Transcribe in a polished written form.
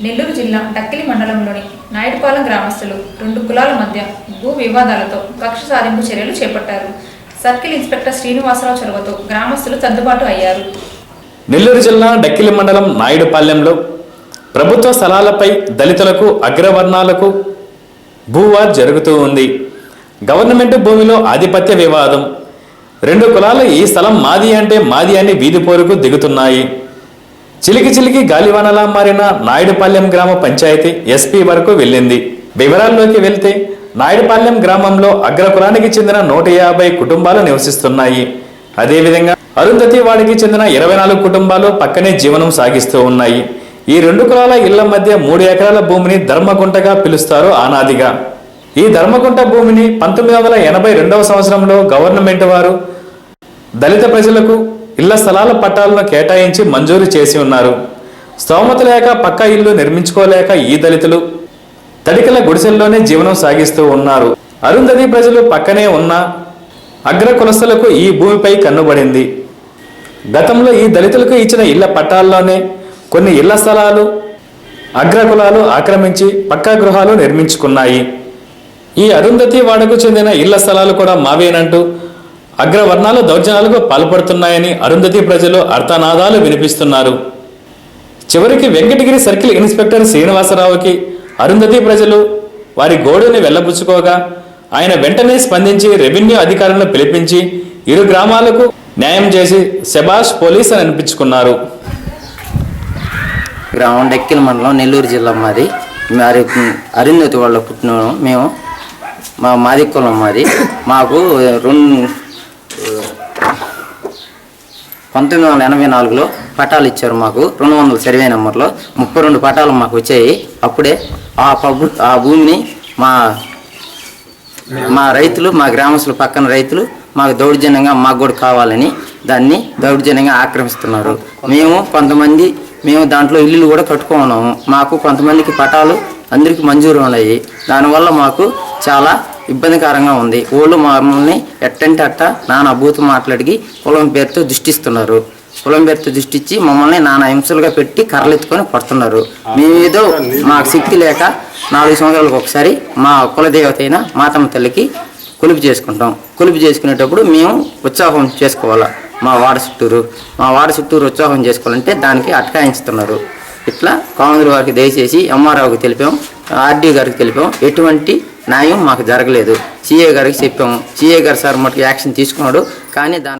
నెల్లూరు జిల్లా డక్కిలి మండలంలోని నాయుడుపాలెం గ్రామస్తులు రెండు కులాల మధ్య భూ వివాదాలతో కక్ష సాధింపు చర్యలు చేపట్టారు. సర్కిల్ ఇన్స్పెక్టర్ శ్రీనివాసరావు చొరవతో గ్రామస్తులు సర్దుబాటు అయ్యారు. నెల్లూరు జిల్లా డక్కిలి మండలం నాయుడుపాలెంలో ప్రభుత్వ స్థలాలపై దళితులకు అగ్రవర్ణాలకు భూవార్ జరుగుతూ ఉంది. గవర్నమెంట్ భూమిలో ఆధిపత్య వివాదం. రెండు కులాలు ఈ స్థలం మాది అంటే మాది అని వీధి పోరుకు దిగుతున్నాయి. చిలికి చిలికి గాలివానలా మారిన నాయుడుపాలెం గ్రామ పంచాయతీ ఎస్పీ వరకు వెళ్ళింది. వివరాల్లోకి వెళ్తే నాయుడుపాలెం గ్రామంలో అగ్రకులానికి చెందిన 150 కుటుంబాలు నివసిస్తున్నాయి. అదేవిధంగా అరుంధతి వాడికి చెందిన 24 కుటుంబాలు పక్కనే జీవనం సాగిస్తూ ఉన్నాయి. ఈ రెండు కులాల ఇళ్ల మధ్య 3 ఎకరాల భూమిని ధర్మగుంటగా పిలుస్తారు ఆనాదిగా. ఈ ధర్మగుంట భూమిని 1982వ సంవత్సరంలో గవర్నమెంట్ వారు దళిత ప్రజలకు ఇళ్ల స్థలాల పట్టాలను కేటాయించి మంజూరు చేసి ఉన్నారు. స్తోమత లేక పక్కా ఇల్లు నిర్మించుకోలేక ఈ దళితులు తడికల గుడిసెల్లోనే జీవనం సాగిస్తూ ఉన్నారు. అరుంధతి ప్రజలు పక్కనే ఉన్న అగ్ర కులస్తులకు ఈ భూమిపై కన్నుబడింది. గతంలో ఈ దళితులకు ఇచ్చిన ఇళ్ల పట్టాల్లోనే కొన్ని ఇళ్ల స్థలాలు అగ్రకులాలు ఆక్రమించి పక్కా గృహాలు నిర్మించుకున్నాయి. ఈ అరుంధతి వాడకు చెందిన ఇళ్ల స్థలాలు కూడా మావేనంటూ అగ్రవర్ణాలు దౌర్జన్యాలకు పాల్పడుతున్నాయని అరుంధతి ప్రజలు అర్థనాదాలు వినిపిస్తున్నారు. చివరికి వెంకటగిరి సర్కిల్ ఇన్స్పెక్టర్ శ్రీనివాసరావుకి అరుంధతి ప్రజలు వారి గోడుని వెళ్లబుచ్చుకోగా ఆయన వెంటనే స్పందించి రెవెన్యూ అధికారులను పిలిపించి ఇరు గ్రామాలకు న్యాయం చేసి శబాష్ పోలీస్ అని అనిపించుకున్నారు. గ్రామం డక్కిలి మండలం నెల్లూరు జిల్లా మాది. మరి అరుంధతి వాళ్ళ పుట్టిన మేము మాది కులం మాది. మాకు 1984లో పట్టాలు ఇచ్చారు. మాకు 200 సర్వే నెంబర్లో 32 పట్టాలు మాకు వచ్చాయి. అప్పుడే ఆ భూమిని మా రైతులు, మా గ్రామస్తులు పక్కన రైతులు మాకు దౌర్జన్యంగా మాకు కూడా కావాలని దాన్ని దౌర్జన్యంగా ఆక్రమిస్తున్నారు. మేము దాంట్లో ఇల్లులు కూడా కట్టుకున్నాము. మాకు కొంతమందికి పటాలు అందరికీ మంజూరు ఉన్నాయి. దానివల్ల మాకు చాలా ఇబ్బందికరంగా ఉంది. వాళ్ళు మమ్మల్ని ఎట్టంటే అట్ట నానా బూతు మాట్లాడి కులం పేరుతో దృష్టిస్తున్నారు. కులం పేరుతో దృష్టించి మమ్మల్ని నానా హింసలుగా పెట్టి కర్రలెత్తుకొని పడుతున్నారు. మేమేదో మాకు శక్తి లేక 4 సంవత్సరాలకు ఒకసారి మా కులదేవత అయిన మాతమ్మ తల్లికి కొలుపు చేసుకుంటాం. కొలుపు చేసుకునేటప్పుడు మేము ఉత్సాహం చేసుకోవాలా. మా వాడ చుట్టూరు ఉత్సాహం చేసుకోవాలంటే దానికి అటకాయించుతున్నారు. ఇట్లా కాంగ్రెస్ వారికి దయచేసి ఎంఆర్ఓకి తెలిపాం, ఆర్డీ గారికి తెలిపాం. ఎటువంటి న్యాయం మాకు జరగలేదు. సిఏ గారికి చెప్పాము. సిఏ గారు సార్ మటుకు యాక్షన్ తీసుకున్నాడు. కానీ దాని